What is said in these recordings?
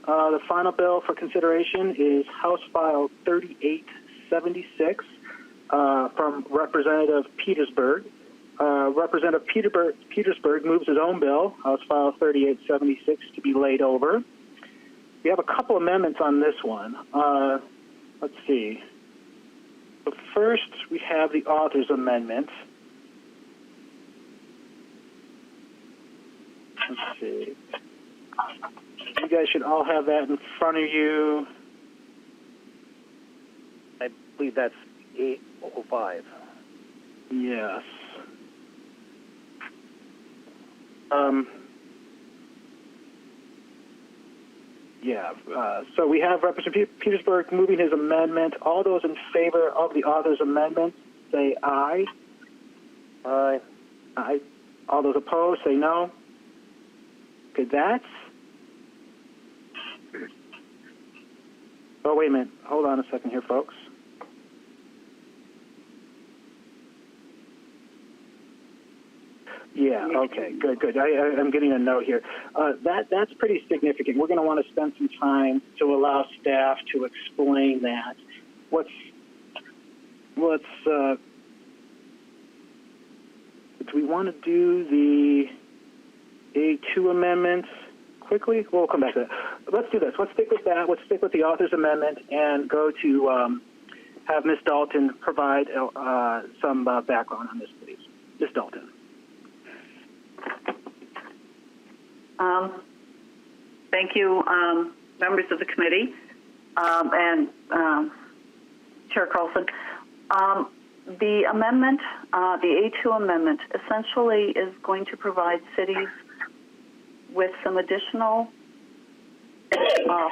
The final bill for consideration is House File 3876 from Representative Petersburg. Representative Petersburg moves his own bill, House File 3876, to be laid over. We have a couple amendments on this one. Let's see. But first, we have the author's amendment. Let's see. You guys should all have that in front of you. I believe that's 805. Yes. So we have Representative Petersburg moving his amendment. All those in favor of the author's amendment, say aye. Aye. Aye. All those opposed, say no. Okay, that's... Oh, wait a minute. Hold on a second here, folks. Yeah, okay, good. I'm getting a note here. That's pretty significant. We're going to want to spend some time to allow staff to explain that. Do we want to do the A2 amendment quickly? We'll come back to that. Let's do this. Let's stick with that. Let's stick with the author's amendment and go to have Ms. Dalton provide some background on this, please. Ms. Dalton. Thank you, members of the committee and Chair Carlson. The amendment, the A2 amendment, essentially is going to provide cities with some additional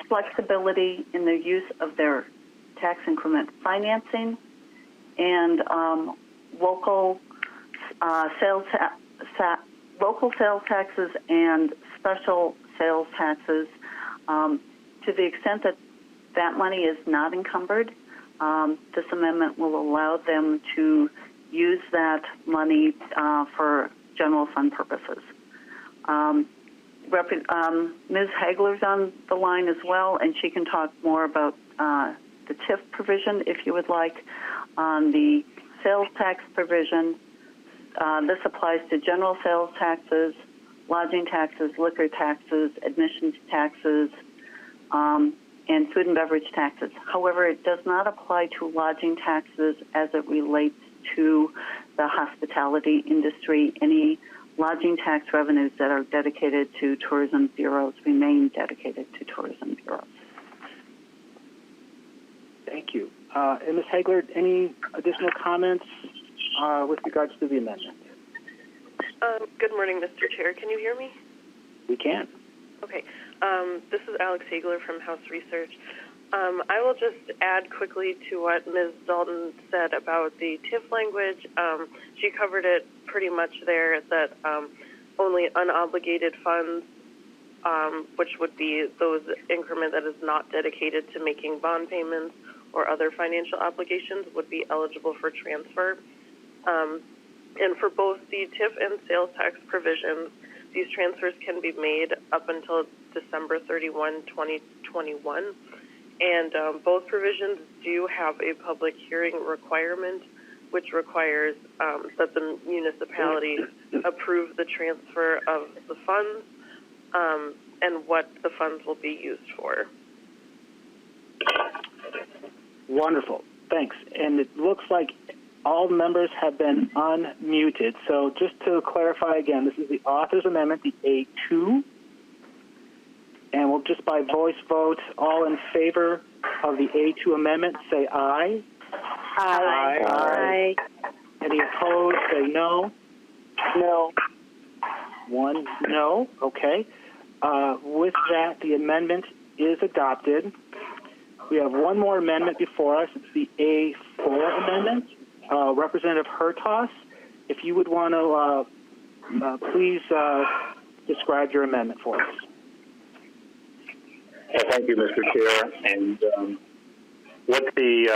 flexibility in the use of their tax increment financing and local sales taxes and special sales taxes to the extent that that money is not encumbered. This amendment will allow them to use that money for general fund purposes. Ms. Hagler's on the line as well, and she can talk more about the TIF provision if you would like. On the sales tax provision, this applies to general sales taxes, lodging taxes, liquor taxes, admissions taxes, and food and beverage taxes. However, it does not apply to lodging taxes as it relates to the hospitality industry. Any lodging tax revenues that are dedicated to tourism bureaus remain dedicated to tourism bureaus. Thank you. And Ms. Hagler, any additional comments with regards to the amendment? Good morning, Mr. Chair. Can you hear me? We can. Okay. This is Alex Hagler from House Research. I will just add quickly to what Ms. Dalton said about the TIF language. She covered it pretty much there, that only unobligated funds, which would be those increment that is not dedicated to making bond payments or other financial obligations, would be eligible for transfer. And for both the TIF and sales tax provisions, these transfers can be made up until December 31, 2021. And both provisions do have a public hearing requirement, which requires that the municipality approve the transfer of the funds and what the funds will be used for. Wonderful. Thanks. And it looks like all members have been unmuted. So just to clarify again, this is the author's amendment, the A2. And we'll just by voice vote, all in favor of the A2 amendment, say aye. Aye. Aye. Any opposed, say no. No. One no. Okay. With that, the amendment is adopted. We have one more amendment before us. It's the A4 amendment. Representative Hertaus, if you would want to please describe your amendment for us. Thank you, Mr. Chair. And what the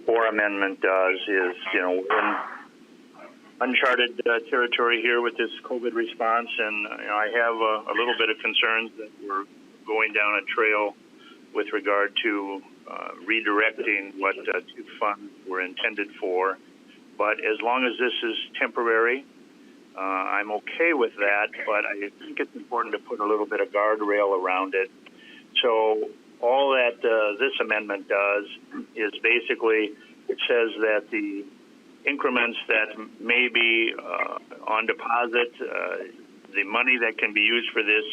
A4 amendment does is, we're in uncharted territory here with this COVID response, and I have a little bit of concerns that we're going down a trail with regard to redirecting what two funds were intended for. But as long as this is temporary, I'm okay with that, but I think it's important to put a little bit of guardrail around it. So all that this amendment does is basically it says that the increments that may be on deposit, the money that can be used for this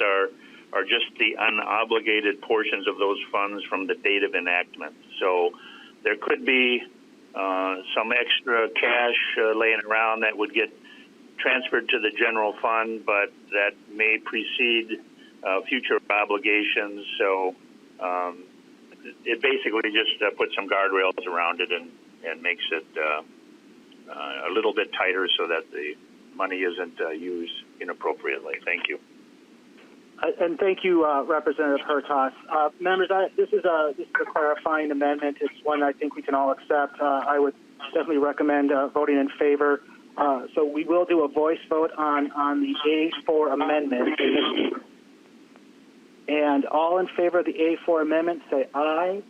are just the unobligated portions of those funds from the date of enactment. So there could be some extra cash laying around that would get transferred to the general fund, but that may precede future obligations. So it basically just puts some guardrails around it and makes it a little bit tighter so that the money isn't used inappropriately. Thank you. And thank you, Representative Hertaus. Members, this is a clarifying amendment. It's one I think we can all accept. I would definitely recommend voting in favor. So we will do a voice vote on the A4 amendment. And all in favor of the A4 amendment, say aye.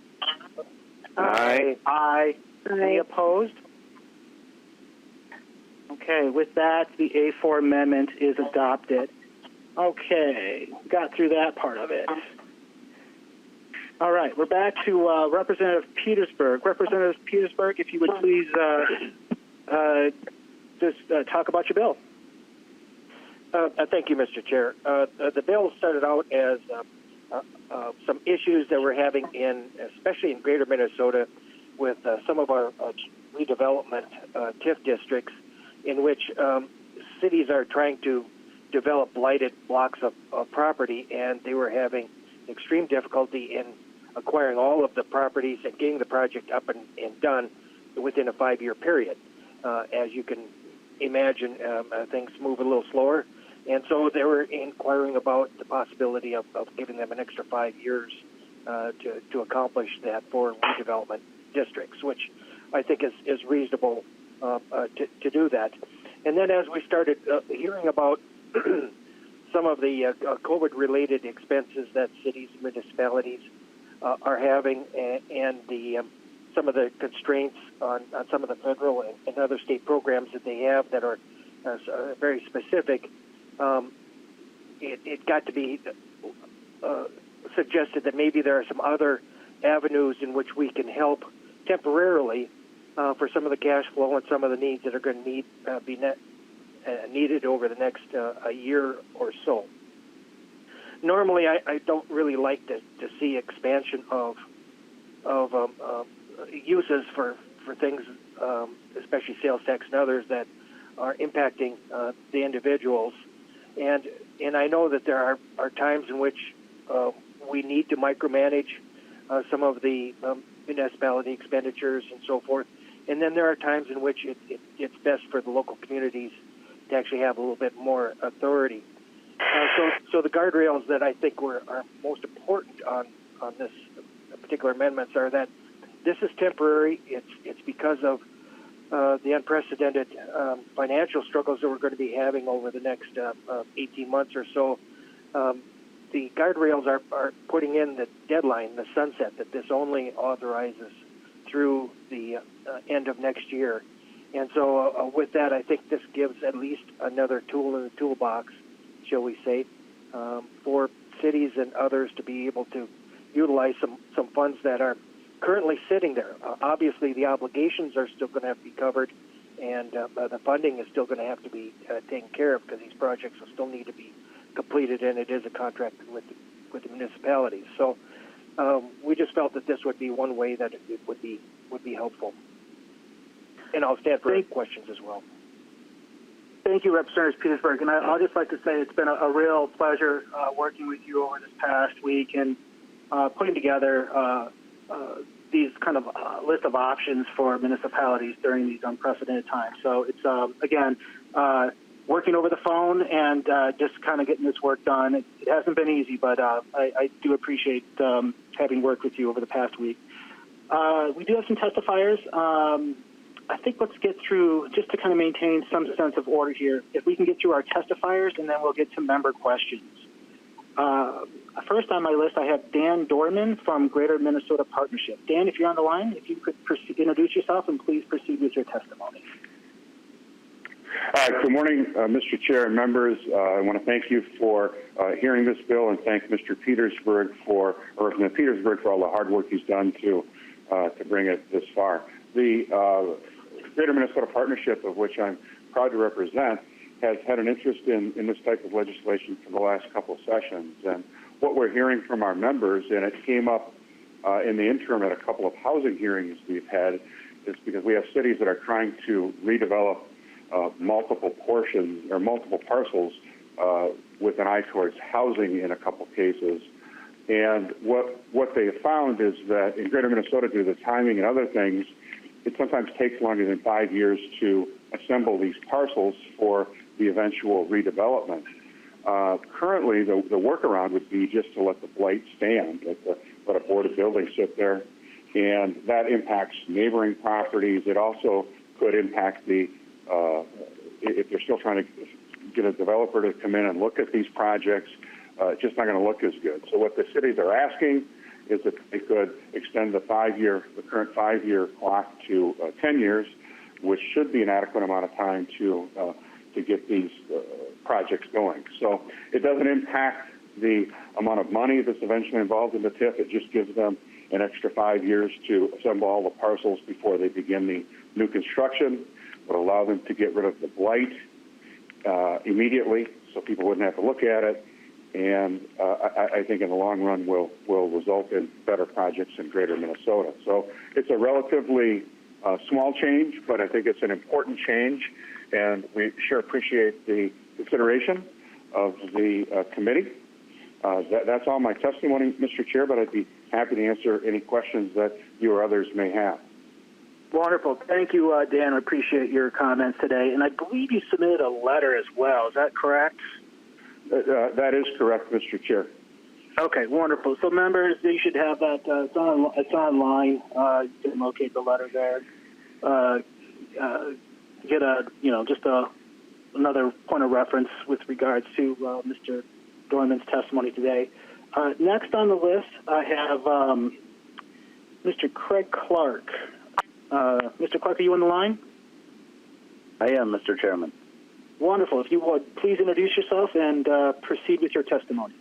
Aye. Aye. Any opposed? Okay, with that, the A4 amendment is adopted. Okay, got through that part of it. All right, we're back to Representative Petersburg. Representative Petersburg, if you would please just talk about your bill. Thank you, Mr. Chair. The bill started out as some issues that we're having especially in greater Minnesota, with some of our redevelopment TIF districts in which cities are trying to develop blighted blocks of property, and they were having extreme difficulty in acquiring all of the properties and getting the project up and done within a 5-year period. As you can imagine, things move a little slower, and so they were inquiring about the possibility of giving them an extra 5 years to accomplish that for redevelopment districts, which I think is reasonable to do that. And then as we started hearing about some of the COVID-related expenses that cities and municipalities are having, and some of the constraints on some of the federal and other state programs that they have that are very specific, it got to be suggested that maybe there are some other avenues in which we can help temporarily for some of the cash flow and some of the needs that are going to be needed over the next a year or so. Normally, I don't really like to see expansion of uses for things, especially sales tax and others that are impacting the individuals. And I know that there are times in which we need to micromanage some of the municipality expenditures and so forth. And then there are times in which it's best for the local communities to actually have a little bit more authority. So the guardrails that I think are most important on this particular amendments are that this is temporary. It's because of the unprecedented financial struggles that we're going to be having over the next 18 months or so. The guardrails are putting in the deadline, the sunset, that this only authorizes through the end of next year. And so with that, I think this gives at least another tool in the toolbox, shall we say, for cities and others to be able to utilize some funds that are currently sitting there. Obviously, the obligations are still going to have to be covered, and the funding is still going to have to be taken care of, because these projects will still need to be completed, and it is a contract with the municipalities. So we just felt that this would be one way that it would be helpful. And I'll stand for questions as well. Thank you, Representative Petersburg. And I'll just like to say it's been a real pleasure working with you over this past week and putting together these kind of list of options for municipalities during these unprecedented times. So it's, again, working over the phone and just kind of getting this work done. It hasn't been easy, but I do appreciate having worked with you over the past week. We do have some testifiers. I think let's get through, just to kind of maintain some sense of order here, if we can get through our testifiers, and then we'll get to member questions. First on my list, I have Dan Dorman from Greater Minnesota Partnership. Dan, if you're on the line, if you could introduce yourself and please proceed with your testimony. Good morning, Mr. Chair and members. I want to thank you for hearing this bill and thank Mr. Petersburg for all the hard work he's done to bring it this far. The Greater Minnesota Partnership, of which I'm proud to represent, has had an interest in this type of legislation for the last couple of sessions. And what we're hearing from our members, and it came up in the interim at a couple of housing hearings we've had, is because we have cities that are trying to redevelop multiple portions or multiple parcels with an eye towards housing in a couple cases. And what they have found is that in Greater Minnesota, due to the timing and other things, it sometimes takes longer than 5 years to assemble these parcels for the eventual redevelopment. Currently, the workaround would be just to let the blight stand, let a board of buildings sit there, and that impacts neighboring properties. It also could impact if they're still trying to get a developer to come in and look at these projects, it's just not going to look as good. So what the cities are asking is that they could extend the current 5-year clock to 10 years, which should be an adequate amount of time to get these projects going. So it doesn't impact the amount of money that's eventually involved in the TIF. It just gives them an extra 5 years to assemble all the parcels before they begin the new construction. It would allow them to get rid of the blight immediately so people wouldn't have to look at it. And I think in the long run will result in better projects in Greater Minnesota. So it's a relatively small change, but I think it's an important change, and we sure appreciate the consideration of the committee. That's all my testimony, Mr. Chair, but I'd be happy to answer any questions that you or others may have. Wonderful. Thank you, Dan. I appreciate your comments today. And I believe you submitted a letter as well. Is that correct? That is correct, Mr. Chair. Okay, wonderful. So members, you should have that. It's online. You can locate the letter there. Get another point of reference with regards to Mr. Dorman's testimony today. Next on the list, I have Mr. Craig Clark. Mr. Clark, are you on the line? I am, Mr. Chairman. Wonderful. If you would, please introduce yourself and proceed with your testimony.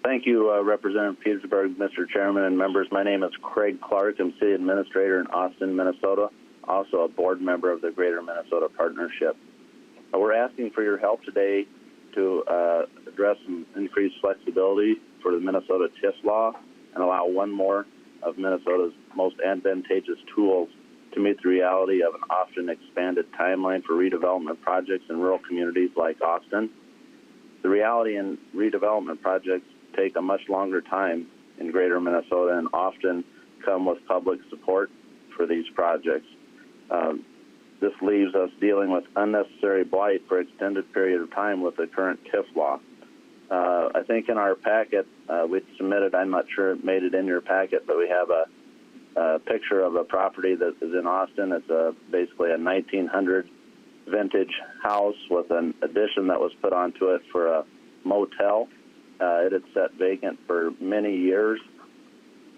Thank you, Representative Petersburg, Mr. Chairman, and members. My name is Craig Clark. I'm City Administrator in Austin, Minnesota, also a board member of the Greater Minnesota Partnership. We're asking for your help today to address some increased flexibility for the Minnesota TIF law and allow one more of Minnesota's most advantageous tools to meet the reality of an often expanded timeline for redevelopment projects in rural communities like Austin. The reality in redevelopment projects take a much longer time in Greater Minnesota and often come with public support for these projects. This leaves us dealing with unnecessary blight for an extended period of time with the current TIF law. I think in our packet, we submitted, I'm not sure it made it in your packet, but we have a picture of a property that is in Austin. It's basically a 1900 vintage house with an addition that was put onto it for a motel. It had sat vacant for many years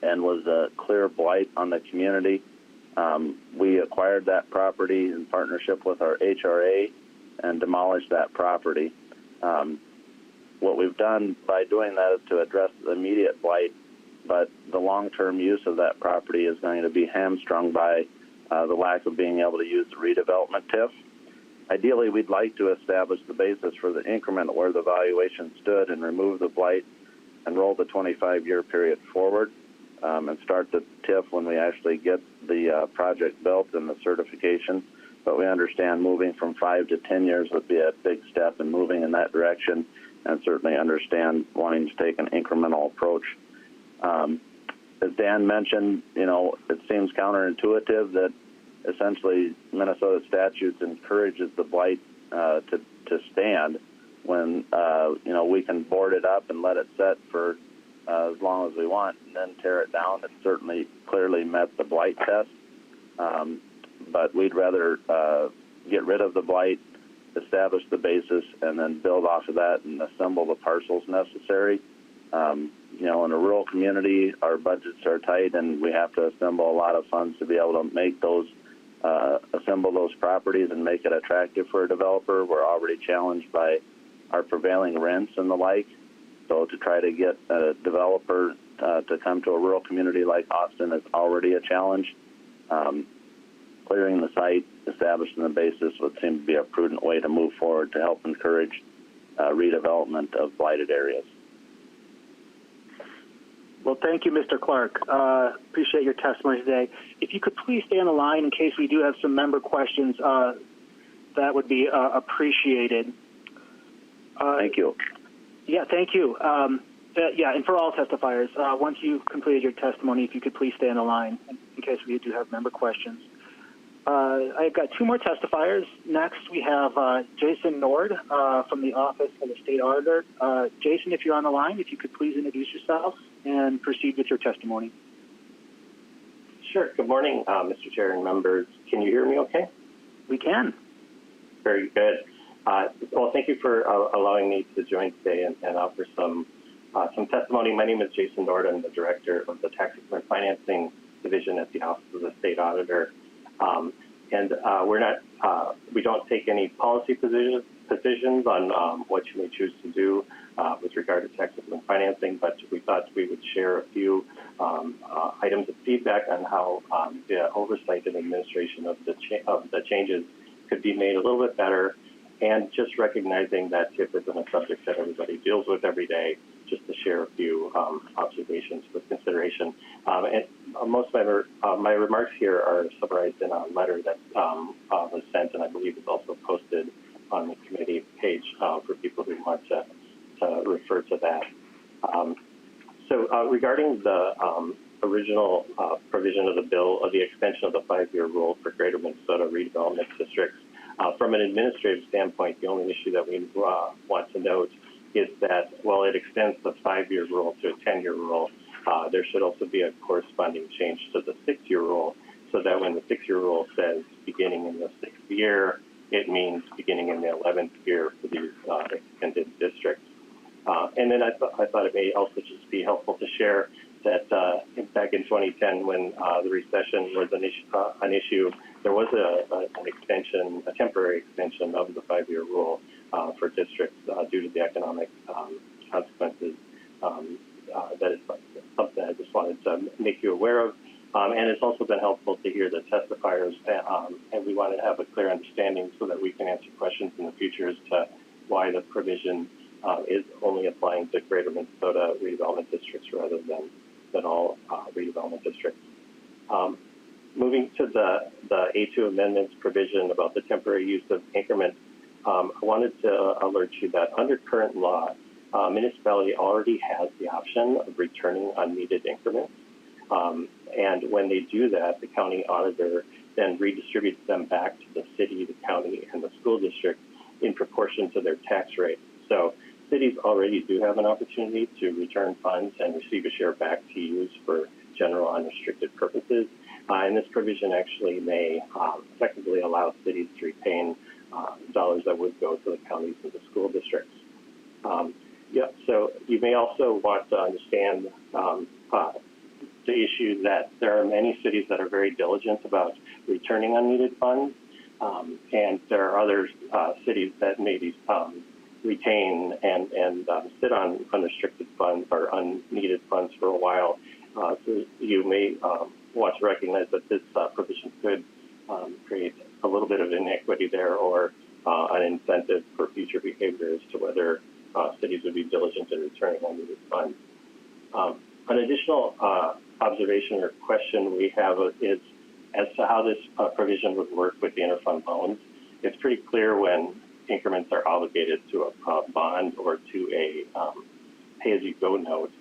and was a clear blight on the community. We acquired that property in partnership with our HRA and demolished that property. What we've done by doing that is to address the immediate blight, but the long-term use of that property is going to be hamstrung by the lack of being able to use the redevelopment TIF. Ideally, we'd like to establish the basis for the increment where the valuation stood and remove the blight and roll the 25-year period forward and start the TIF when we actually get the project built and the certification. But we understand moving from 5 to 10 years would be a big step in moving in that direction, and certainly understand wanting to take an incremental approach. As Dan mentioned, it seems counterintuitive that essentially Minnesota statutes encourages the blight to stand when, we can board it up and let it set for as long as we want and then tear it down. It certainly clearly met the blight test, but we'd rather get rid of the blight establish the basis, and then build off of that and assemble the parcels necessary. You know, in a rural community, our budgets are tight, and we have to assemble a lot of funds to be able to make those, assemble those properties and make it attractive for a developer. We're already challenged by our prevailing rents and the like. So to try to get a developer to come to a rural community like Austin is already a challenge. Clearing the site, establishing the basis would seem to be a prudent way to move forward to help encourage redevelopment of blighted areas. Well, thank you, Mr. Clark. Appreciate your testimony today. If you could please stay on the line in case we do have some member questions, that would be appreciated. Thank you. Yeah, thank you. Yeah, and for all testifiers, once you've completed your testimony, if you could please stay on the line in case we do have member questions. I've got two more testifiers. Next, we have Jason Nord from the Office of the State Auditor. Jason, if you're on the line, if you could please introduce yourself and proceed with your testimony. Sure. Good morning, Mr. Chair and members. Can you hear me okay? We can. Very good. Well, thank you for allowing me to join today and offer some testimony. My name is Jason Nord. I'm the Director of the Tax Increment Financing Division at the Office of the State Auditor. We don't take any policy positions on what you may choose to do with regard to tax increment financing, but we thought we would share a few items of feedback on how the oversight and administration of the changes could be made a little bit better, and just recognizing that TIF isn't a subject that everybody deals with every day, just to share a few observations with consideration. And most of my remarks here are summarized in a letter that was sent, and I believe is also posted on the committee page for people who want to refer to that. So regarding the original provision of the bill of the extension of the 5-year rule for Greater Minnesota redevelopment districts, from an administrative standpoint, the only issue that we want to note is that while it extends the 5-year rule to a 10-year rule, there should also be a corresponding change to the 6-year rule, so that when the 6-year rule says beginning in the 6th year, it means beginning in the 11th year for these extended districts. And then I thought it may also just be helpful to share that back in 2010, when the recession was an issue, there was an extension, a temporary extension of the 5-year rule for districts due to the economic consequences. That is something I just wanted to make you aware of. And it's also been helpful to hear the testifiers, and we wanted to have a clear understanding so that we can answer questions in the future as to why the provision is only applying to Greater Minnesota redevelopment districts rather than all redevelopment districts. Moving to the A2 amendments provision about the temporary use of increments, I wanted to alert you that under current law, municipality already has the option of returning unneeded increments. And when they do that, the county auditor then redistributes them back to the city, the county, and the school district in proportion to their tax rate. So cities already do have an opportunity to return funds and receive a share back to use for general unrestricted purposes. And this provision actually may effectively allow cities to retain dollars that would go to the counties and the school districts. So you may also want to understand the issue that there are many cities that are very diligent about returning unneeded funds, and there are other cities that maybe retain and sit on unrestricted funds or unneeded funds for a while. So you may want to recognize that this provision could create a little bit of inequity there, or an incentive for future behavior as to whether cities would be diligent in returning unneeded funds. An additional observation or question we have is as to how this provision would work with the interfund loans. It's pretty clear when increments are obligated to a bond or to a pay-as-you-go note,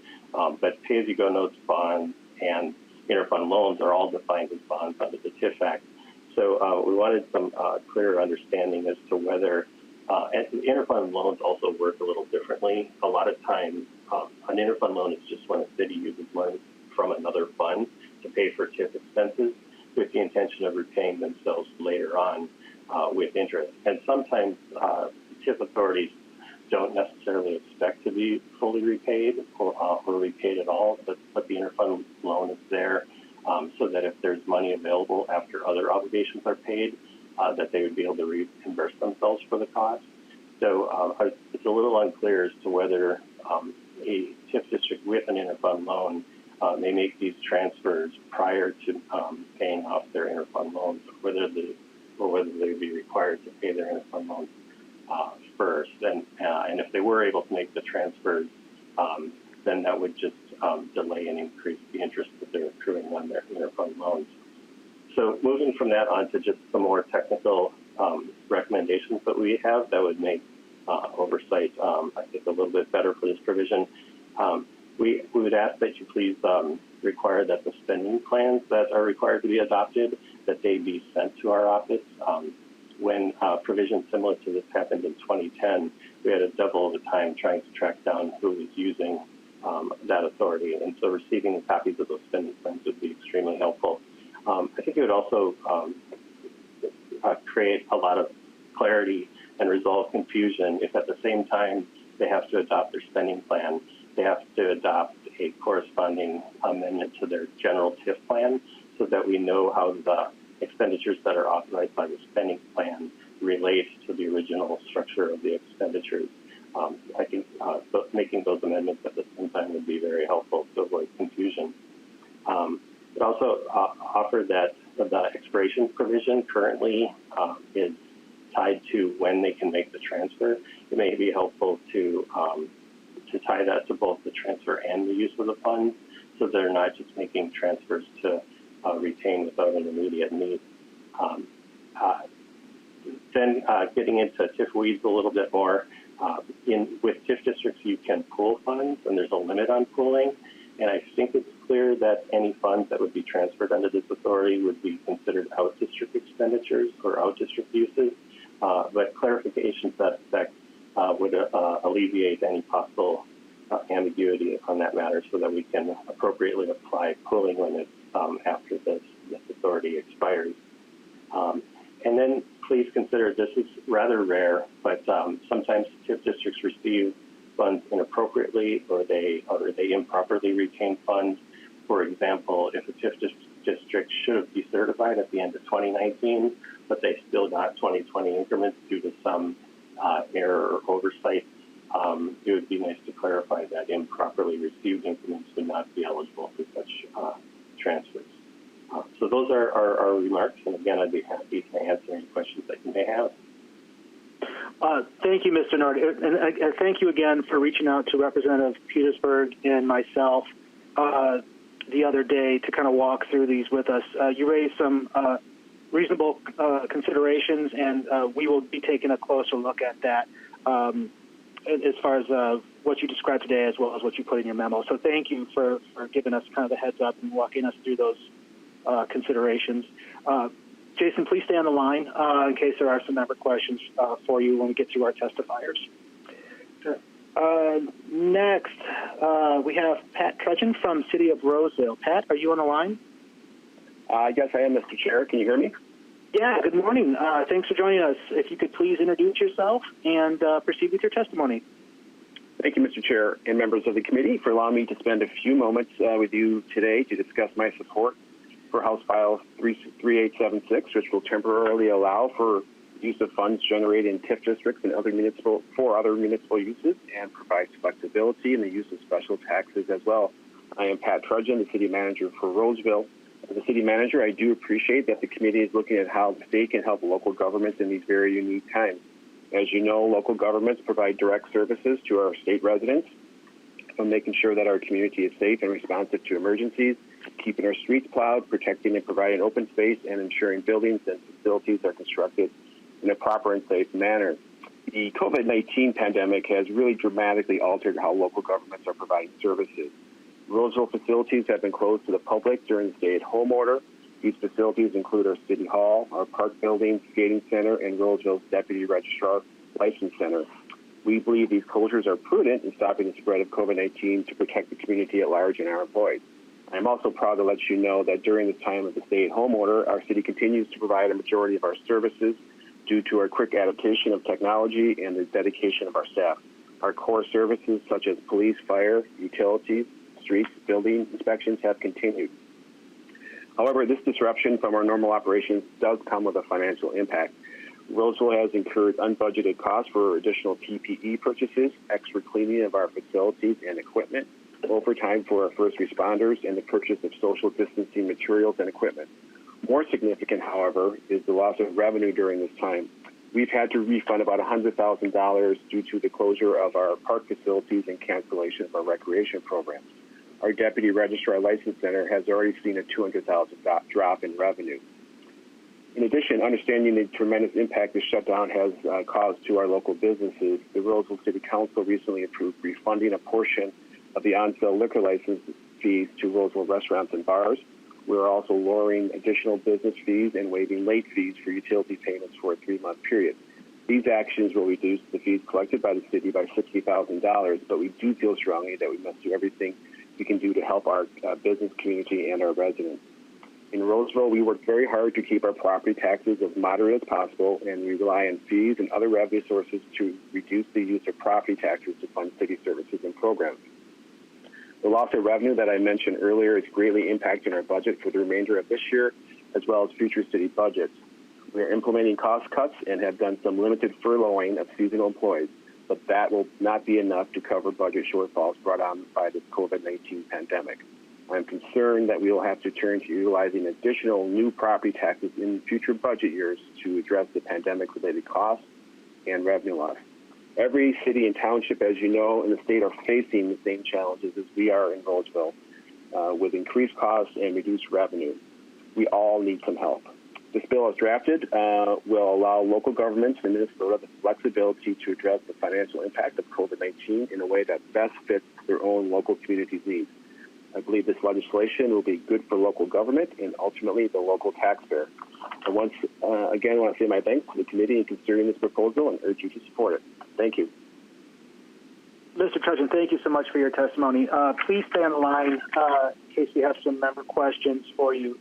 but pay-as-you-go notes, bonds, and interfund loans are all defined as bonds under the TIF Act. So we wanted some clearer understanding as to whether interfund loans also work a little differently. A lot of times, an interfund loan is just when a city uses money from another fund to pay for TIF expenses with the intention of repaying themselves later on. with interest. And sometimes TIF authorities don't necessarily expect to be fully repaid or repaid at all, but the interfund loan is there so that if there's money available after other obligations are paid, that they would be able to reimburse themselves for the cost. So it's a little unclear as to whether a TIF district with an interfund loan may make these transfers prior to paying off their interfund loans, or whether they would be required to pay their interfund loans first. And if they were able to make the transfers, then that would just delay and increase the interest that they're accruing on their interfund loans. So moving from that on to just some more technical recommendations that we have that would make oversight, I think, a little bit better for this provision. We would ask that you please require that the spending plans that are required to be adopted, that they be sent to our office. When provisions similar to this happened in 2010, we had a double the time trying to track down who was using that authority. And so receiving copies of those spending plans would be extremely helpful. I think it would also create a lot of clarity and resolve confusion if at the same time they have to adopt their spending plan, they have to adopt a corresponding amendment to their general TIF plan so that we know how the expenditures that are authorized by the spending plan relate to the original structure of the expenditures. I think making those amendments at the same time would be very helpful to avoid confusion. It also offered that the expiration provision currently is tied to when they can make the transfer. It may be helpful to tie that to both the transfer and the use of the funds, so they're not just making transfers to retain without an immediate need. Then getting into TIF weeds a little bit more, with TIF districts you can pool funds, and there's a limit on pooling. And I think it's clear that any funds that would be transferred under this authority would be considered out-district expenditures or out-district uses. But clarification to that effect would alleviate any possible ambiguity on that matter so that we can appropriately apply pooling limits after this authority expires. And then please consider, this is rather rare, but sometimes TIF districts receive funds inappropriately or they improperly retain funds. For example, if a TIF district should have decertified at the end of 2019, but they still got 2020 increments due to some error or oversight, it would be nice to clarify that improperly received increments would not be eligible for such transfers. So those are our remarks, and again, I'd be happy to answer any questions that you may have. Thank you, Mr. Nord, and thank you again for reaching out to Representative Petersburg and myself the other day to kind of walk through these with us. You raised some reasonable considerations, and we will be taking a closer look at that as far as what you described today as well as what you put in your memo. So thank you for giving us kind of the heads up and walking us through those considerations. Jason, please stay on the line in case there are some member questions for you when we get through our testifiers. Sure. Next, we have Pat Trudgeon from City of Roseville. Pat, are you on the line? Yes, I am, Mr. Chair. Can you hear me? Yeah, good morning. Thanks for joining us. If you could please introduce yourself and proceed with your testimony. Thank you, Mr. Chair and members of the committee, for allowing me to spend a few moments with you today to discuss my support for House File 3876, which will temporarily allow for use of funds generated in TIF districts and other municipal uses, and provides flexibility in the use of special taxes as well. I am Pat Trudgeon, the city manager for Roseville. As a city manager, I do appreciate that the committee is looking at how the state can help local governments in these very unique times. As you know, local governments provide direct services to our state residents, from making sure that our community is safe and responsive to emergencies, keeping our streets plowed, protecting and providing open space, and ensuring buildings and facilities are constructed in a proper and safe manner. The COVID-19 pandemic has really dramatically altered how local governments are providing services. Roseville facilities have been closed to the public during the stay-at-home order. These facilities include our City Hall, our Park Building, Skating Center, and Roseville's Deputy Registrar License Center. We believe these closures are prudent in stopping the spread of COVID-19 to protect the community at large and our employees. I'm also proud to let you know that during this time of the stay-at-home order, our city continues to provide a majority of our services due to our quick adaptation of technology and the dedication of our staff. Our core services such as police, fire, utilities, streets, building inspections have continued. However, this disruption from our normal operations does come with a financial impact. Roseville has incurred unbudgeted costs for additional PPE purchases, extra cleaning of our facilities and equipment, overtime for our first responders, and the purchase of social distancing materials and equipment. More significant, however, is the loss of revenue during this time. We've had to refund about $100,000 due to the closure of our park facilities and cancellation of our recreation programs. Our Deputy Registrar License Center has already seen a $200,000 drop in revenue. In addition, understanding the tremendous impact the shutdown has caused to our local businesses, the Roseville City Council recently approved refunding a portion of the on-sale liquor license fees to Roseville restaurants and bars. We're also lowering additional business fees and waiving late fees for utility payments for a 3-month period. These actions will reduce the fees collected by the city by $60,000, but we do feel strongly that we must do everything we can do to help our business community and our residents. In Roseville, we work very hard to keep our property taxes as moderate as possible, and we rely on fees and other revenue sources to reduce the use of property taxes to fund city services and programs. The loss of revenue that I mentioned earlier is greatly impacting our budget for the remainder of this year, as well as future city budgets. We are implementing cost cuts and have done some limited furloughing of seasonal employees, but that will not be enough to cover budget shortfalls brought on by the COVID-19 pandemic. I'm concerned that we will have to turn to utilizing additional new property taxes in future budget years to address the pandemic-related costs and revenue loss. Every city and township, as you know, in the state are facing the same challenges as we are in Roseville, with increased costs and reduced revenue. We all need some help. This bill, as drafted, will allow local governments in Minnesota the flexibility to address the financial impact of COVID-19 in a way that best fits their own local community's needs. I believe this legislation will be good for local government and ultimately the local taxpayer. I once again want to say my thanks to the committee in considering this proposal and urge you to support it. Thank you. Mr. Trudgeon, thank you so much for your testimony. Please stay on the line in case we have some member questions for you.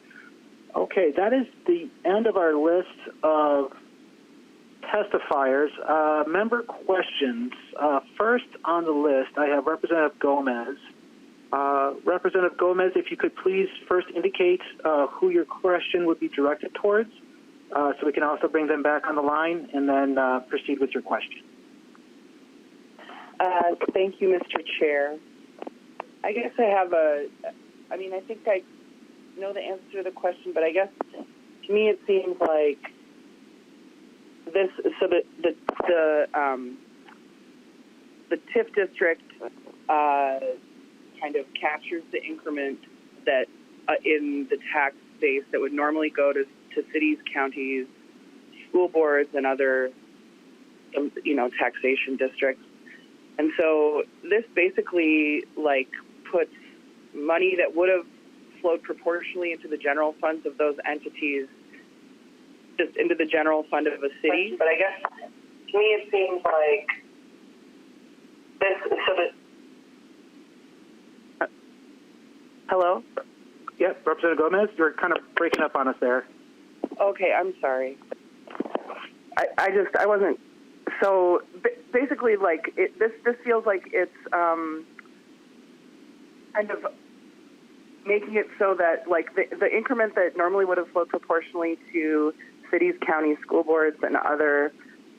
Okay, that is the end of our list of testifiers. Member questions. First on the list, I have Representative Gomez. Representative Gomez, if you could please first indicate who your question would be directed towards, so we can also bring them back on the line and then proceed with your question. Thank you, Mr. Chair. I guess I have I think I know the answer to the question, but I guess to me it seems like this, so the TIF district kind of captures the increment that in the tax base that would normally go to cities, counties, school boards, and other, taxation districts. And so this basically puts money that would have flowed proportionally into the general funds of those entities just into the general fund of a city. But I guess to me it seems like this, so that hello? Yep, Representative Gomez, you're kind of breaking up on us there. Okay, I'm sorry. I wasn't. So basically, this feels like it's kind of making it so that the increment that normally would have flowed proportionally to cities, counties, school boards, and other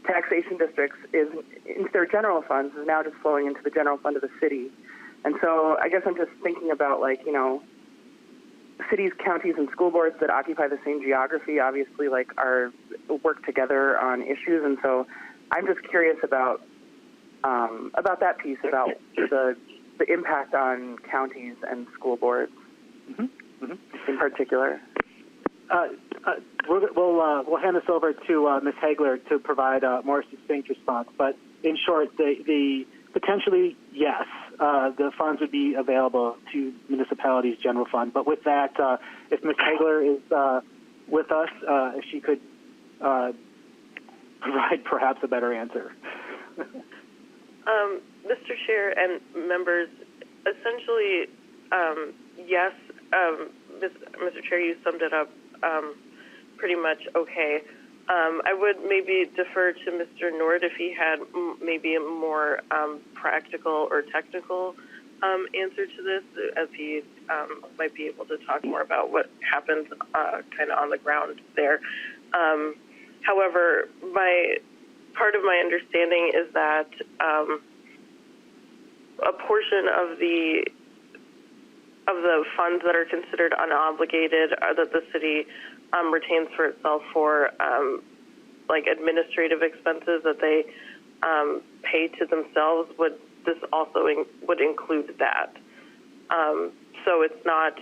taxation districts is into their general funds is now just flowing into the general fund of the city. And so I guess I'm just thinking about cities, counties, and school boards that occupy the same geography obviously are work together on issues, and so I'm just curious about that piece, about the impact on counties and school boards in particular. We'll hand this over to Ms. Hagler to provide a more succinct response. But in short, the potentially yes, the funds would be available to municipalities' general fund. But with that, if Ms. Hagler is with us, if she could provide perhaps a better answer. Mr. Chair and members, essentially, yes, Mr. Chair, you summed it up pretty much okay. I would maybe defer to Mr. Nord if he had maybe a more practical or technical answer to this, as he might be able to talk more about what happens kind of on the ground there. However, part of my understanding is that a portion of the funds that are considered unobligated that the city retains for itself for like administrative expenses that they pay to themselves, this also would include that. So it's not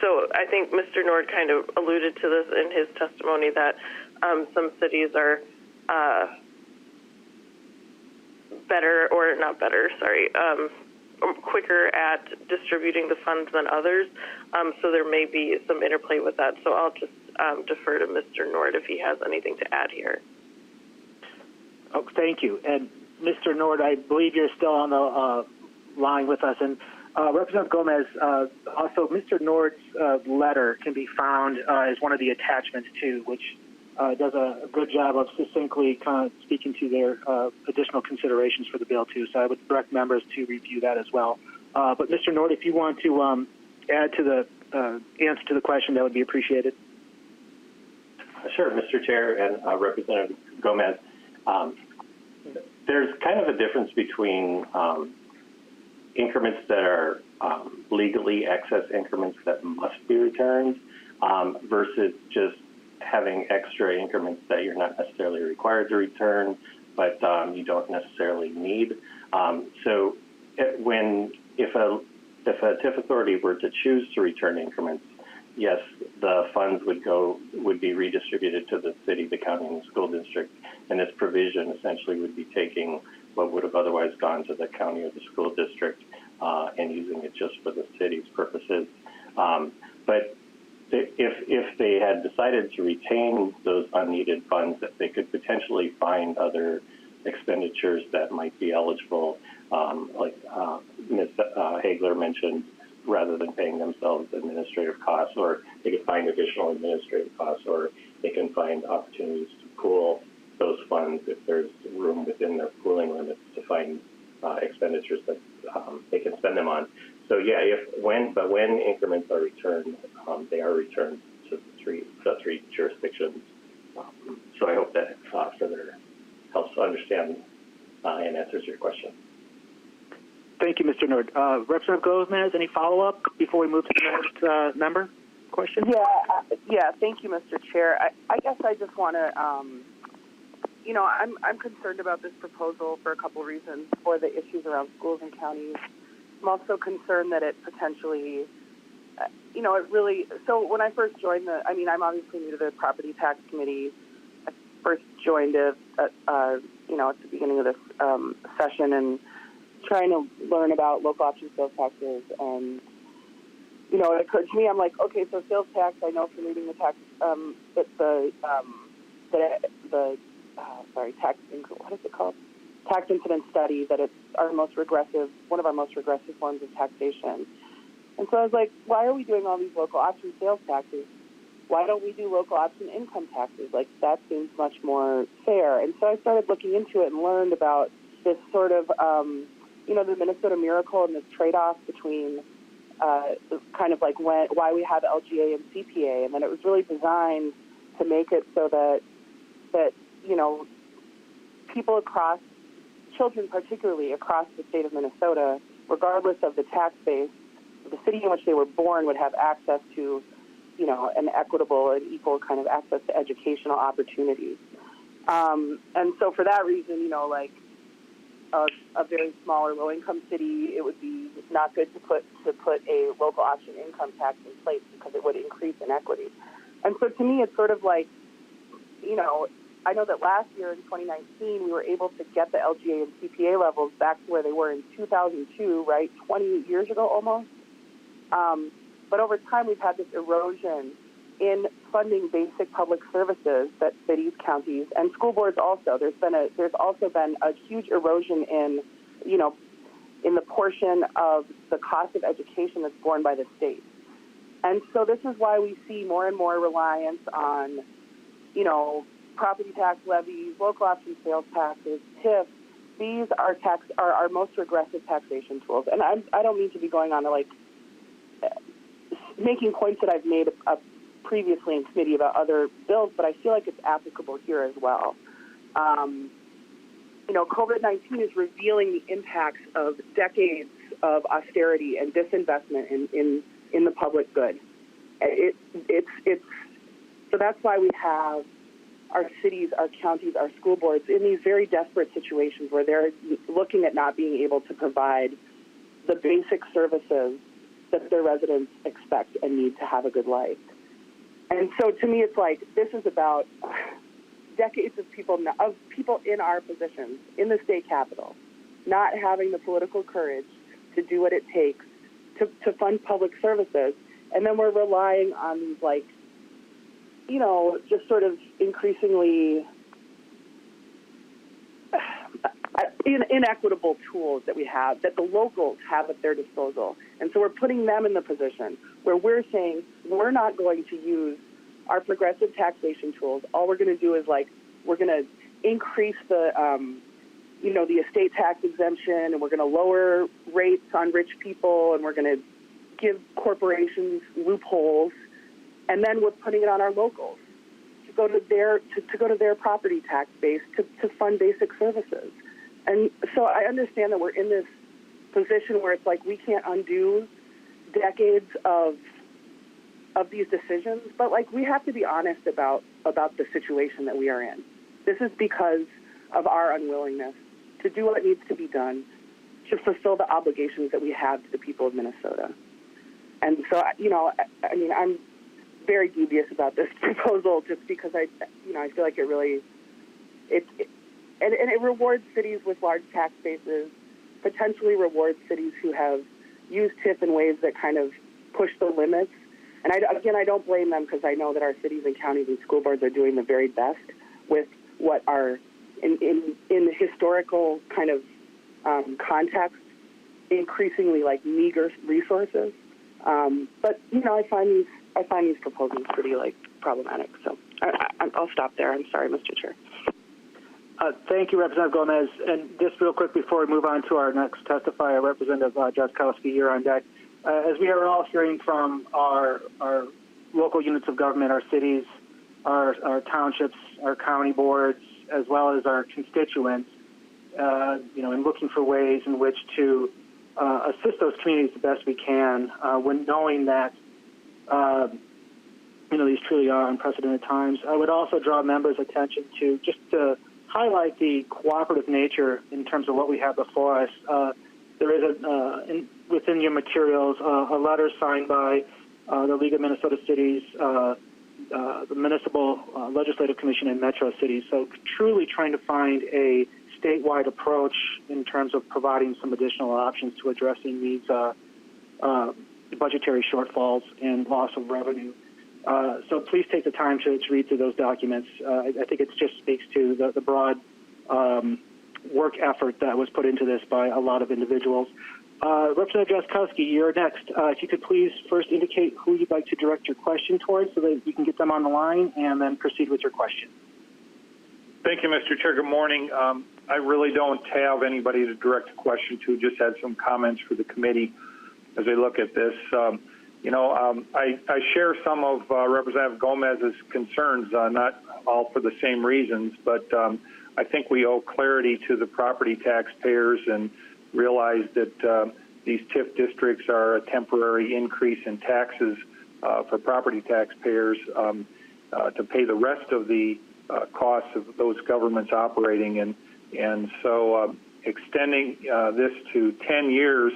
so I think Mr. Nord kind of alluded to this in his testimony that some cities are quicker at distributing the funds than others. So there may be some interplay with that. So I'll just defer to Mr. Nord if he has anything to add here. Oh, thank you. And Mr. Nord, I believe you're still on the line with us. And Representative Gomez, also Mr. Nord's letter can be found as one of the attachments too, which does a good job of succinctly kind of speaking to their additional considerations for the bill too. So I would direct members to review that as well. But Mr. Nord, if you want to add to the answer to the question, that would be appreciated. Sure, Mr. Chair and Representative Gomez. There's kind of a difference between increments that are legally excess increments that must be returned versus just having extra increments that you're not necessarily required to return, but you don't necessarily need. So if a TIF authority were to choose to return increments, yes, the funds would be redistributed to the city, the county, and the school district, and this provision essentially would be taking what would have otherwise gone to the county or the school district and using it just for the city's purposes. But if they had decided to retain those unneeded funds, that they could potentially find other expenditures that might be eligible, like Ms. Hagler mentioned, rather than paying themselves administrative costs, or they could find additional administrative costs, or they can find opportunities to pool those funds if there's room within their pooling limits to find expenditures that they can spend them on. So yeah, when increments are returned, they are returned to the three jurisdictions. So I hope that further helps understand and answers your question. Thank you, Mr. Nord. Representative Gomez, any follow-up before we move to the next member question? Yeah. Thank you, Mr. Chair. I guess I just want to, I'm concerned about this proposal for a couple reasons, for the issues around schools and counties. I'm also concerned that it potentially, so when I first joined I'm obviously new to the Property Tax Committee. I first joined at the beginning of this session and trying to learn about local option sales taxes, and it occurred to me, I'm like, okay, so sales tax, I know from reading the tax, it's what is it called? Tax incidence study, that it's one of our most regressive forms of taxation. And so I was like, why are we doing all these local option sales taxes? Why don't we do local option income taxes? Like, that seems much more fair. And so I started looking into it and learned about this sort of, the Minnesota Miracle and this trade-off between kind of like why we have LGA and CPA. And then it was really designed to make it so that people across, children particularly across the state of Minnesota, regardless of the tax base, the city in which they were born would have access to, an equitable and equal kind of access to educational opportunities. And so for that reason, a very small or low-income city, it would be not good to put a local option income tax in place because it would increase inequity. And so to me, it's sort of like, I know that last year in 2019, we were able to get the LGA and CPA levels back to where they were in 2002, right, 20 years ago almost. But over time, we've had this erosion in funding basic public services that cities, counties, and school boards also. There's also been a huge erosion in, in the portion of the cost of education that's borne by the state. And so this is why we see more and more reliance on, property tax levies, local option sales taxes, TIF. These are our most regressive taxation tools. And I don't mean to be going on to making points that I've made previously in committee about other bills, but I feel like it's applicable here as well. COVID-19 is revealing the impacts of decades of austerity and disinvestment in the public good. So that's why we have our cities, our counties, our school boards in these very desperate situations where they're looking at not being able to provide the basic services that their residents expect and need to have a good life. And so to me, it's like this is about decades of people in our positions in the state capitol not having the political courage to do what it takes to fund public services. And then we're relying on these, just sort of increasingly inequitable tools that we have, that the locals have at their disposal. And so we're putting them in the position where we're saying we're not going to use our progressive taxation tools. All we're going to do is we're going to increase the estate tax exemption, and we're going to lower rates on rich people, and we're going to give corporations loopholes, and then we're putting it on our locals to go to their property tax base to fund basic services. And so I understand that we're in this position where it's like we can't undo decades of these decisions, but we have to be honest about the situation that we are in. This is because of our unwillingness to do what needs to be done to fulfill the obligations that we have to the people of Minnesota. And so, I'm very dubious about this proposal just because I feel like it really, it rewards cities with large tax bases, potentially rewards cities who have used TIF in ways that kind of push the limits. And I don't blame them because I know that our cities and counties and school boards are doing the very best with what are in the historical kind of context, increasingly meager resources. But I find these proposals pretty problematic. So I'll stop there. I'm sorry, Mr. Chair. Thank you, Representative Gomez. And just real quick before we move on to our next testifier, Representative Drazkowski, you're on deck. As we are all hearing from our local units of government, our cities, our townships, our county boards, as well as our constituents, in looking for ways in which to assist those communities the best we can, when knowing that these truly are unprecedented times. I would also draw members' attention to just to highlight the cooperative nature in terms of what we have before us. There is within your materials a letter signed by the League of Minnesota Cities, the Municipal Legislative Commission in Metro Cities. So truly trying to find a statewide approach in terms of providing some additional options to addressing these budgetary shortfalls and loss of revenue. So please take the time to read through those documents. I think it just speaks to the broad work effort that was put into this by a lot of individuals. Representative Drazkowski, you're next. If you could please first indicate who you'd like to direct your question towards so that you can get them on the line and then proceed with your question. Thank you, Mr. Chair. Good morning. I really don't have anybody to direct a question to, just had some comments for the committee as I look at this. I share some of Representative Gomez's concerns, not all for the same reasons, but I think we owe clarity to the property taxpayers and realize that these TIF districts are a temporary increase in taxes for property taxpayers to pay the rest of the costs of those governments operating. And so extending this to 10 years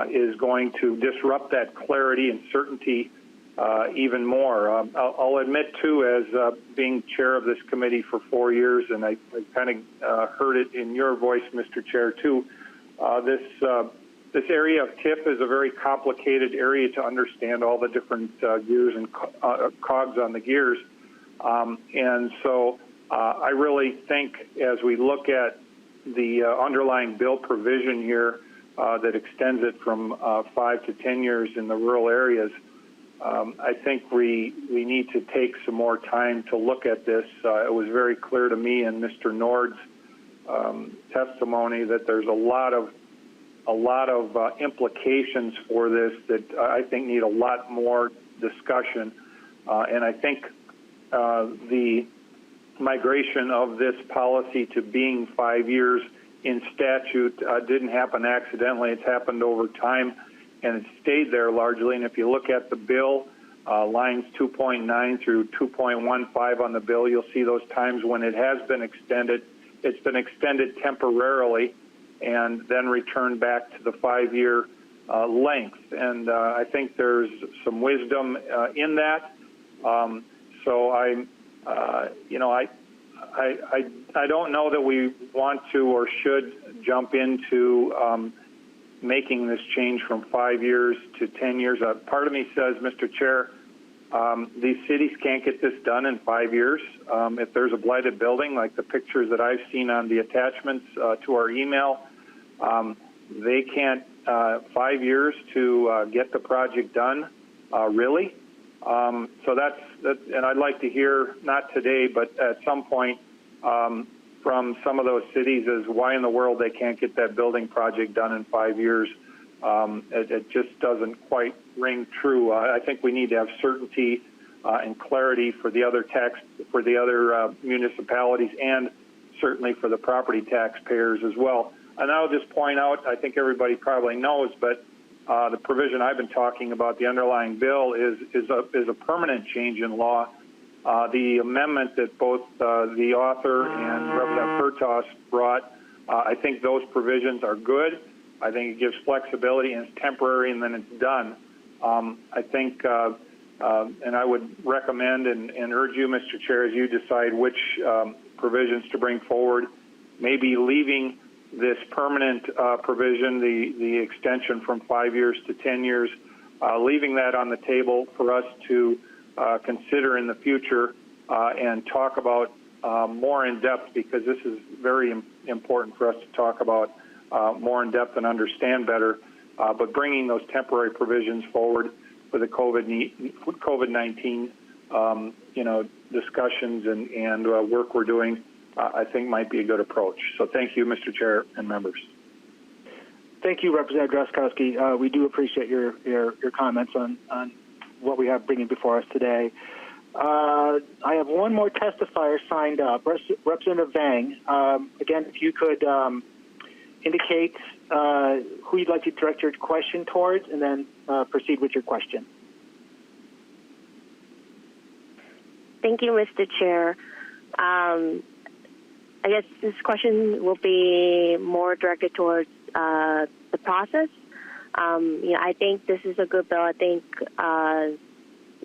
is going to disrupt that clarity and certainty even more. I'll admit, too, as being chair of this committee for 4 years, and I kind of heard it in your voice, Mr. Chair, too, this area of TIF is a very complicated area to understand all the different gears and cogs on the gears. And so I really think as we look at the underlying bill provision here, that extends it from 5 to 10 years in the rural areas. I think we need to take some more time to look at this. It was very clear to me in Mr. Nord's testimony that there's a lot of implications for this that I think need a lot more discussion. And I think the migration of this policy to being 5 years in statute didn't happen accidentally. It's happened over time, and it stayed there largely. And if you look at the bill, lines 2.9 through 2.15 on the bill, you'll see those times when it has been extended. It's been extended temporarily and then returned back to the 5-year length. And I think there's some wisdom in that. So I don't know that we want to or should jump into making this change from 5 years to 10 years. Part of me says, Mr. Chair, these cities can't get this done in 5 years. If there's a blighted building, like the pictures that I've seen on the attachments to our email, they can't 5 years to get the project done, really. So that's, and I'd like to hear, not today, but at some point from some of those cities as why in the world they can't get that building project done in 5 years. It just doesn't quite ring true. I think we need to have certainty and clarity for the other municipalities and certainly for the property taxpayers as well. And I'll just point out, I think everybody probably knows, but the provision I've been talking about, the underlying bill, is a permanent change in law. The amendment that both the author and Representative Hertaus brought, I think those provisions are good. I think it gives flexibility and it's temporary and then it's done. I think, and I would recommend and urge you, Mr. Chair, as you decide which provisions to bring forward, maybe leaving this permanent provision, the extension from 5 years to 10 years, leaving that on the table for us to consider in the future and talk about more in depth, because this is very important for us to talk about more in depth and understand better. But bringing those temporary provisions forward for the COVID-19, discussions and work we're doing, I think might be a good approach. So thank you, Mr. Chair and members. Thank you, Representative Drazkowski. We do appreciate your comments on what we have bringing before us today. I have one more testifier signed up, Representative Vang. Again, if you could indicate who you'd like to direct your question towards, and then proceed with your question. Thank you, Mr. Chair. I guess this question will be more directed towards the process. I think this is a good bill. I think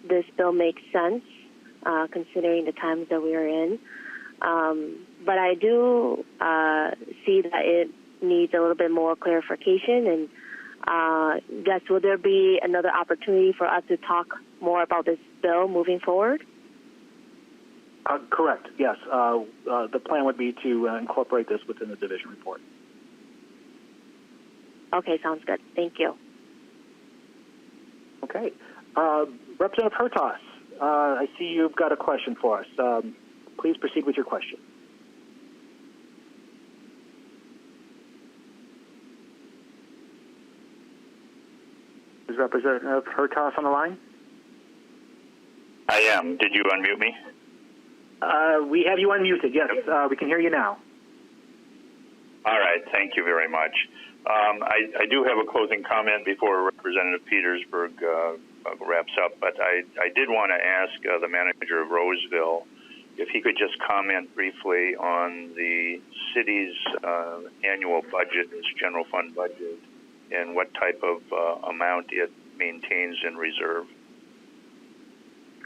this bill makes sense considering the times that we are in. But I do see that it needs a little bit more clarification. And guess, will there be another opportunity for us to talk more about this bill moving forward? Correct, yes. The plan would be to incorporate this within the division report. Okay, sounds good. Thank you. Okay. Representative Hertaus, I see you've got a question for us. Please proceed with your question. Is Representative Hertaus on the line? I am. Did you unmute me? We have you unmuted, yes. We can hear you now. All right. Thank you very much. I do have a closing comment before Representative Petersburg wraps up, but I did want to ask the manager of Roseville if he could just comment briefly on the city's annual budget, its general fund budget, and what type of amount it maintains in reserve.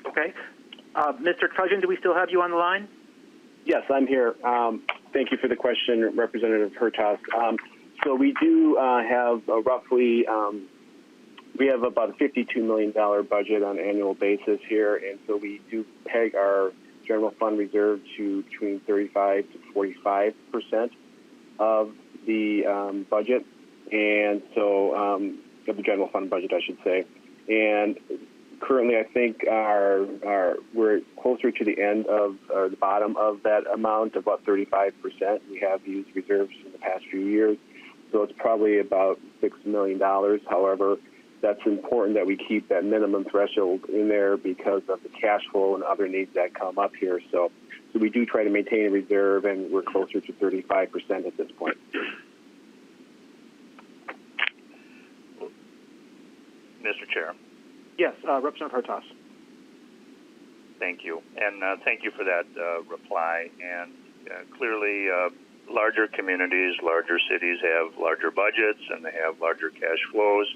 Okay. Mr. Trudgeon, do we still have you on the line? Yes, I'm here. Thank you for the question, Representative Hertaus. So we do have roughly, we have about a $52 million budget on an annual basis here, and so we do peg our general fund reserve to between 35 to 45% of the budget. and so of the general fund budget, I should say. And currently, I think we're closer to the end of, or the bottom of that amount, about 35%. We have used reserves in the past few years, so it's probably about $6 million. However, that's important that we keep that minimum threshold in there because of the cash flow and other needs that come up here. So we do try to maintain a reserve, and we're closer to 35% at this point. Mr. Chair. Yes, Representative Hertaus. Thank you. And thank you for that reply. And clearly, larger communities, larger cities have larger budgets and they have larger cash flows.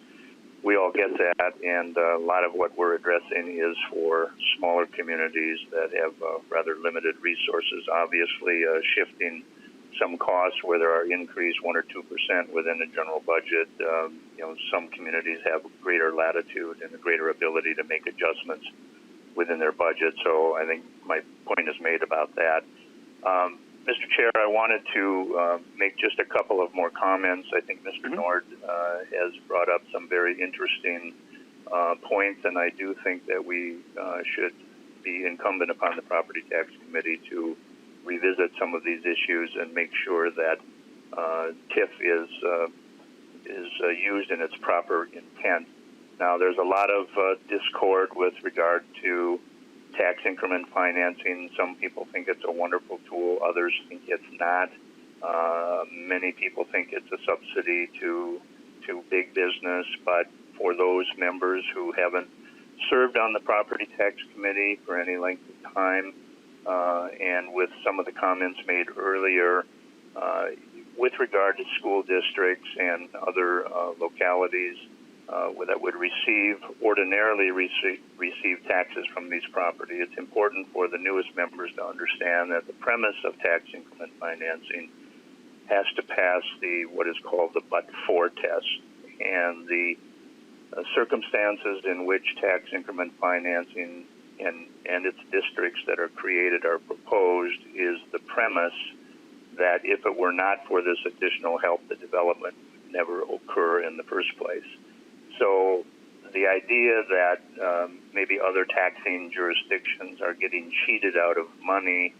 We all get that. And a lot of what we're addressing is for smaller communities that have rather limited resources. Obviously, shifting some costs where there are increased 1 or 2% within the general budget. Some communities have greater latitude and a greater ability to make adjustments within their budget. So I think my point is made about that. Mr. Chair, I wanted to make just a couple of more comments. I think Mr. Nord has brought up some very interesting points, and I do think that we should be incumbent upon the Property Tax Committee to revisit some of these issues and make sure that TIF is used in its proper intent. Now, there's a lot of discord with regard to tax increment financing. Some people think it's a wonderful tool. Others think it's not. Many people think it's a subsidy to big business. But for those members who haven't served on the Property Tax Committee for any length of time, and with some of the comments made earlier, with regard to school districts and other localities that would ordinarily receive taxes from these properties, it's important for the newest members to understand that the premise of tax increment financing has to pass what is called the but-for test. And the circumstances in which tax increment financing and its districts that are created are proposed is the premise that if it were not for this additional help, the development would never occur in the first place. So the idea that maybe other taxing jurisdictions are getting cheated out of money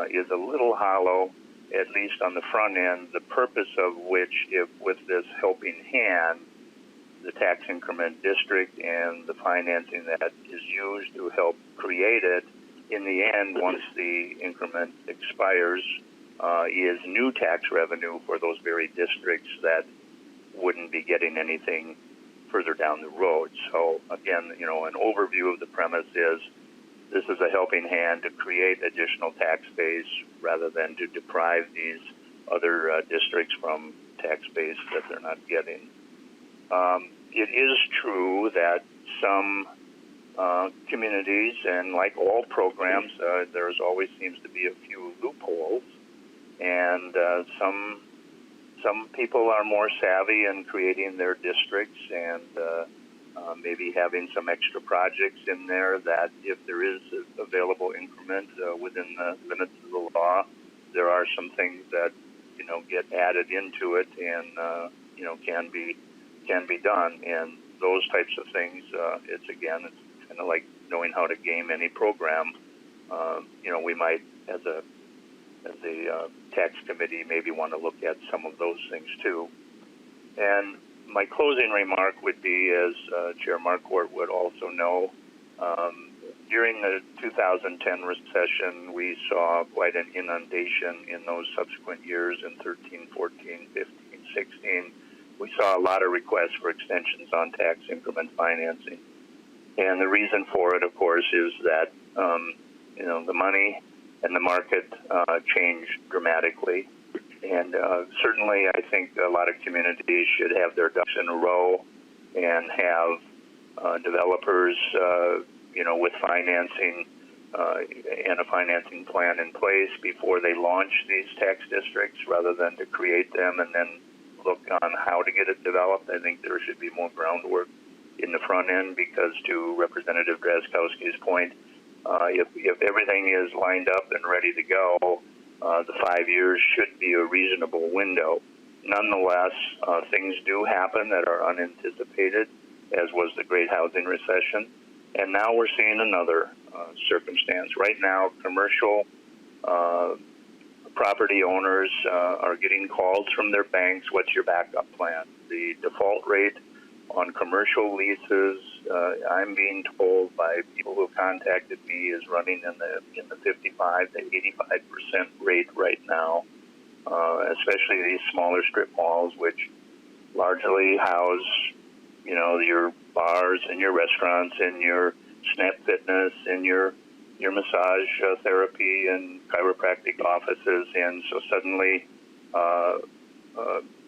is a little hollow, at least on the front end, the purpose of which, if with this helping hand, the tax increment district and the financing that is used to help create it, in the end, once the increment expires, is new tax revenue for those very districts that wouldn't be getting anything further down the road. So again, an overview of the premise is this is a helping hand to create additional tax base rather than to deprive these other districts from tax base that they're not getting. It is true that some communities, and like all programs, there's always seems to be a few loopholes, and some people are more savvy in creating their districts and maybe having some extra projects in there that if there is available increment within the limits of the law, there are some things that get added into it and can be done. And those types of things, it's kind of like knowing how to game any program. We might, as a tax committee, maybe want to look at some of those things too. And my closing remark would be, as Chair Marquardt would also know, during the 2010 recession, we saw quite an inundation in those subsequent years in 13, 14, 15, 16. We saw a lot of requests for extensions on tax increment financing. And the reason for it, of course, is that, the money and the market changed dramatically. And certainly I think a lot of communities should have their ducks in a row and have developers, with financing and a financing plan in place before they launch these tax districts rather than to create them and then look on how to get it developed. I think there should be more groundwork in the front end because, to Representative Drazkowski's point, if everything is lined up and ready to go, the 5 years should be a reasonable window. nonetheless, things do happen that are unanticipated, as was the Great Housing Recession. And now we're seeing another circumstance. Right now, commercial property owners are getting calls from their banks, what's your backup plan? The default rate on commercial leases, I'm being told by people who contacted me, is running in the 55 to 85% rate right now, especially these smaller strip malls, which largely house, your bars and your restaurants and your Snap Fitness and your massage therapy and chiropractic offices. And so suddenly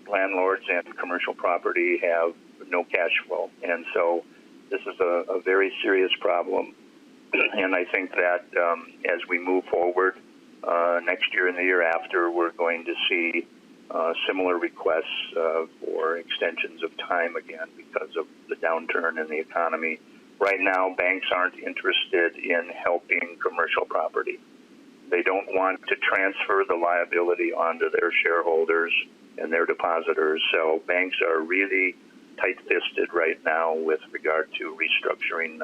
landlords and commercial property have no cash flow. And so this is a very serious problem. And I think that as we move forward next year and the year after, we're going to see similar requests for extensions of time again because of the downturn in the economy. Right now, banks aren't interested in helping commercial property. They don't want to transfer the liability onto their shareholders and their depositors. So banks are really tight-fisted right now with regard to restructuring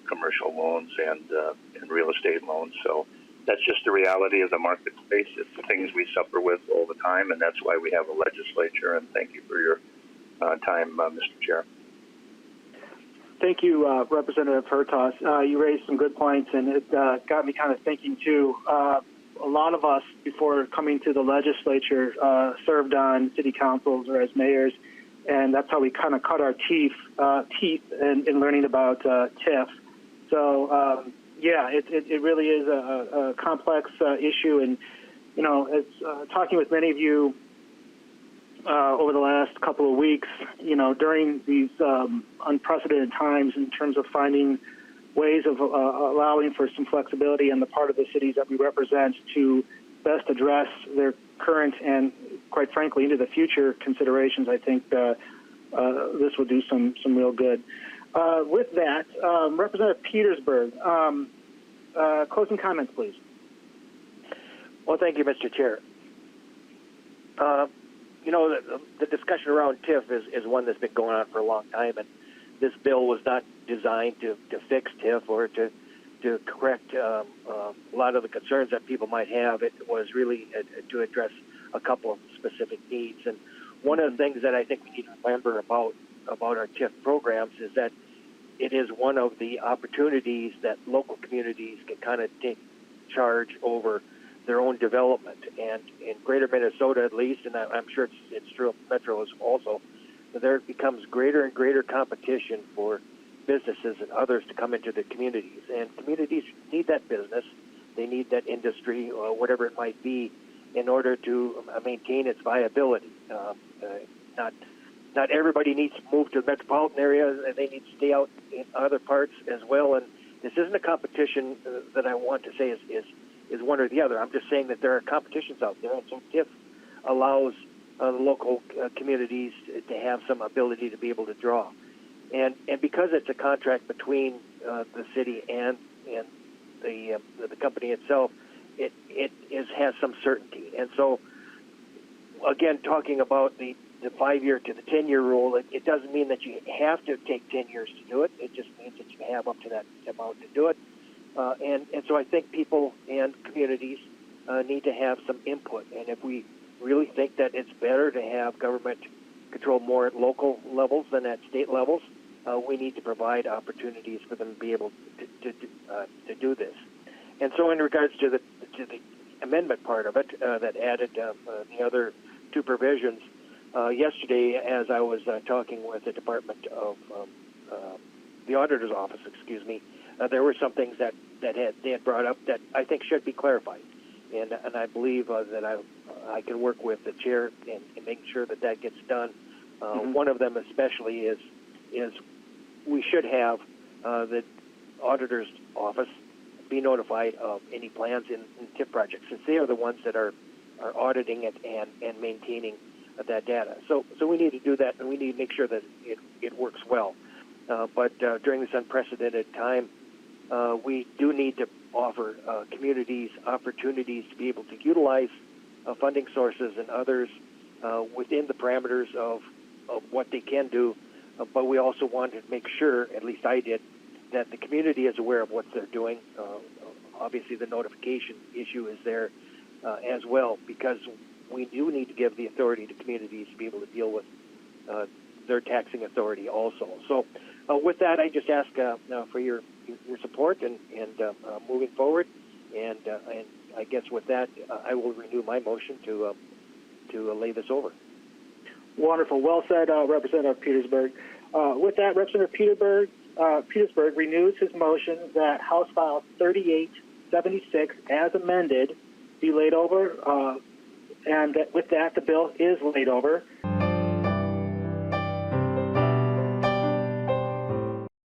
commercial loans and real estate loans. So that's just the reality of the marketplace. It's the things we suffer with all the time, and that's why we have a legislature. And thank you for your time, Mr. Chair. Thank you, Representative Hertaus. You raised some good points, and it got me kind of thinking, too. A lot of us, before coming to the legislature, served on city councils or as mayors, and that's how we kind of cut our teeth in learning about TIF. So, it really is a complex issue, and, it's talking with many of you over the last couple of weeks, during these unprecedented times in terms of finding ways of allowing for some flexibility on the part of the cities that we represent to best address their current and, quite frankly, into the future considerations. I think this will do some real good. With that, Representative Petersburg, closing comments, please. Well, thank you, Mr. Chair. The discussion around TIF is one that's been going on for a long time, and this bill was not designed to fix TIF or to correct a lot of the concerns that people might have. It was really to address a couple of specific needs. And one of the things that I think we need to remember about our TIF programs is that it is one of the opportunities that local communities can kind of take charge over their own development. And in greater Minnesota, at least, and I'm sure it's true of Metro also, there becomes greater and greater competition for businesses and others to come into the communities. And communities need that business. They need that industry or whatever it might be in order to maintain its viability. Not everybody needs to move to the metropolitan area, and they need to stay out in other parts as well. And this isn't a competition that I want to say is one or the other. I'm just saying that there are competitions out there, and so TIF allows the local communities to have some ability to be able to draw. And because it's a contract between the city and the company itself, it has some certainty. And so, again, talking about the 5-year to the 10-year rule, it doesn't mean that you have to take 10 years to do it. It just means that you have up to that amount to do it. And so I think people and communities need to have some input. And if we really think that it's better to have government control more at local levels than at state levels, we need to provide opportunities for them to be able to do this. And so in regards to the amendment part of it that added the other two provisions, yesterday as I was talking with the Department of the Auditor's Office, there were some things that they had brought up that I think should be clarified. And I believe that I can work with the chair in making sure that gets done. One of them especially is we should have the auditor's office be notified of any plans in TIF projects, since they are the ones that are auditing it and maintaining that data. So we need to do that, and we need to make sure that it works well. But during this unprecedented time, we do need to offer communities opportunities to be able to utilize funding sources and others within the parameters of what they can do, but we also wanted to make sure, at least I did, that the community is aware of what they're doing. Obviously, the notification issue is there as well, because we do need to give the authority to communities to be able to deal with their taxing authority also. So with that, I just ask for your support and moving forward. And I guess with that, I will renew my motion to lay this over. Wonderful. Well said, Representative Petersburg. With that, Representative Petersburg renews his motion that House File 3876, as amended, be laid over. And with that, the bill is laid over.